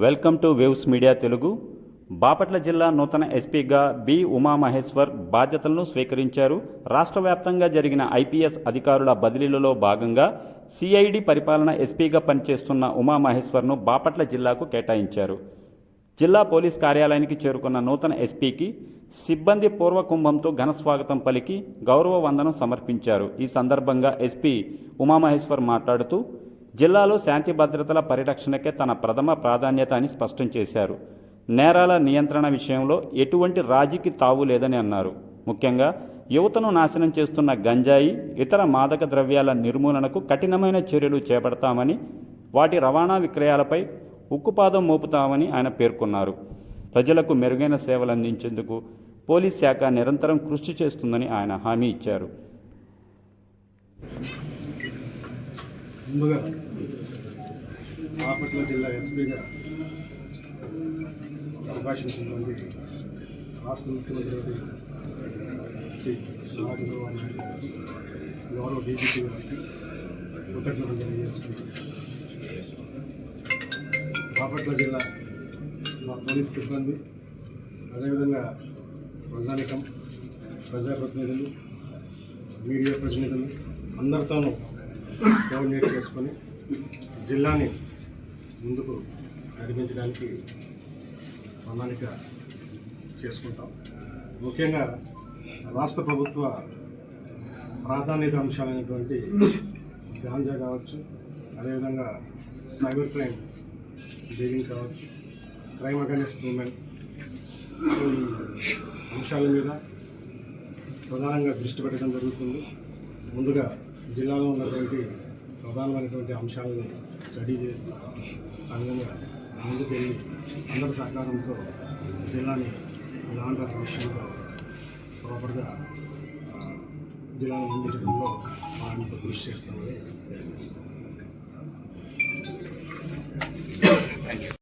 Welcome to waves media Telugu. Bapatla జిల్లా నూతన ఎస్పీగా బి ఉమామహేశ్వర్ బాధ్యతలను స్వీకరించారు. రాష్ట్ర వ్యాప్తంగా జరిగిన ఐపీఎస్ అధికారుల బదిలీలలో భాగంగా సిఐడి పరిపాలన ఎస్పీగా పనిచేస్తున్న ఉమామహేశ్వర్ను బాపట్ల జిల్లాకు కేటాయించారు. జిల్లా పోలీస్ కార్యాలయానికి చేరుకున్న నూతన ఎస్పీకి సిబ్బంది పూర్వకుంభంతో ఘనస్వాగతం పలికి గౌరవ వందనం సమర్పించారు. ఈ సందర్భంగా ఎస్పీ ఉమామహేశ్వర్ మాట్లాడుతూ జిల్లాలో శాంతి భద్రతల పరిరక్షణకే తన ప్రథమ ప్రాధాన్యత అని స్పష్టం చేశారు. నేరాల నియంత్రణ విషయంలో ఎటువంటి రాజీకి తావు లేదని అన్నారు. ముఖ్యంగా యువతను నాశనం చేస్తున్న గంజాయి, ఇతర మాదక ద్రవ్యాల నిర్మూలనకు కఠినమైన చర్యలు చేపడతామని, వాటి రవాణా విక్రయాలపై ఉక్కుపాదం మోపుతామని ఆయన పేర్కొన్నారు. ప్రజలకు మెరుగైన సేవలు అందించేందుకు పోలీస్ శాఖ నిరంతరం కృషి చేస్తుందని ఆయన హామీ ఇచ్చారు. ముందుగా బాపట్ల జిల్లా ఎస్పీగా అవకాశం ఇచ్చినటువంటి రాష్ట్ర ముఖ్యమంత్రి శ్రీ నారా చంద్రబాబు నాయుడు గౌరవ డీజీపీ గారికి కృతజ్ఞతలు తెలియజేసుకుంటున్నాను. బాపట్ల జిల్లా మా పోలీస్ సిబ్బంది, అదేవిధంగా ప్రజానికం, ప్రజాప్రతినిధులు, మీడియా ప్రతినిధులు అందరితోనూ కోఆర్డినేట్ చేసుకొని జిల్లాని ముందుకు నడిపించడానికి ప్రణాళిక చేసుకుంటాం. ముఖ్యంగా రాష్ట్ర ప్రభుత్వ ప్రాధాన్యత అంశాలైనటువంటి గాంజా కావచ్చు, అదేవిధంగా సైబర్ క్రైమ్ డీలింగ్ కావచ్చు, క్రైమ్ అగైన్స్ట్ ఉమెన్, ఈ అంశాల మీద ప్రధానంగా దృష్టి పెట్టడం జరుగుతుంది. ముందుగా జిల్లాలో ఉన్నటువంటి ప్రధానమైనటువంటి అంశాలను స్టడీ చేసి ఆ విధంగా ముందుకు వెళ్ళి అందరి సహకారంతో జిల్లాని లాండ్ ఆర్డర్ విషయంలో ప్రాపర్గా జిల్లాను నిర్మించడంలో అంత కృషి చేస్తామని తెలియజేస్తున్నాం.